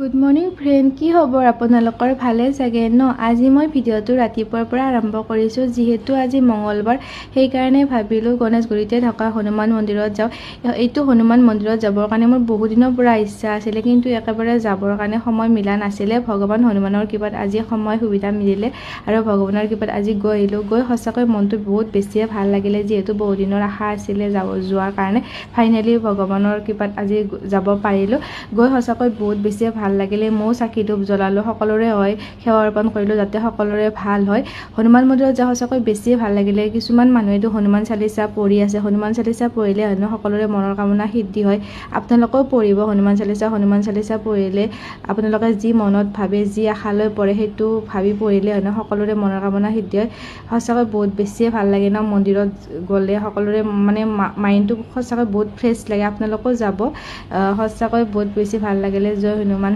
Good morning friend, কি খবৰ আপোনালোকৰ? ভালে চাগে ন? আজি মই ভিডিঅ'টো ৰাতিপুৱাৰ পৰা আৰম্ভ কৰিছোঁ। যিহেতু আজি মঙলবাৰ, সেইকাৰণে ভাবিলোঁ গণেশগুৰিতে থকা হনুমান মন্দিৰত যাওঁ। এইটো হনুমান মন্দিৰত যাবৰ কাৰণে মোৰ বহুত দিনৰ পৰা ইচ্ছা আছিলে, কিন্তু একেবাৰে যাবৰ কাৰণে সময় মিলা নাছিলে। ভগৱান হনুমানৰ কৃপাত আজি সময় সুবিধা মিলিলে আৰু ভগৱানৰ কৃপাত আজি গৈ আহিলোঁ। গৈ সঁচাকৈ মনটো বহুত বেছিয়ে ভাল লাগিলে, যিহেতু বহুত দিনৰ আশা আছিলে যোৱাৰ কাৰণে। ফাইনেলি ভগৱানৰ কৃপাত আজি যাব পাৰিলোঁ। গৈ সঁচাকৈ বহুত বেছি ভাল লাগিলে। ময়ো চাকি ধূপ জ্বলালোঁ, সকলোৰে হয় সেৱা অৰ্পণ কৰিলোঁ যাতে সকলোৰে ভাল হয়। হনুমান মন্দিৰত যাই সঁচাকৈ বেছি ভাল লাগিলে। কিছুমান মানুহেতো হনুমান চালিচা পঢ়ি আছে। হনুমান চালিচা পঢ়িলে হেনো সকলোৰে মনৰ কামনা সিদ্ধি হয়। আপোনালোকেও পঢ়িব হনুমান চালিচা পঢ়িলে আপোনালোকে যি মনত ভাবে, যি আশালৈ পঢ়ে, সেইটো ভাবি পঢ়িলে হেনো সকলোৰে মনৰ কামনা সিদ্ধি হয়। সঁচাকৈ বহুত বেছিয়ে ভাল লাগে ন মন্দিৰত গ'লে, সকলোৰে মানে মাইণ্ডটো সঁচাকৈ বহুত ফ্ৰেছ লাগে। আপোনালোকেও যাব, সঁচাকৈ বহুত বেছি ভাল লাগিলে। জয় হনুমান।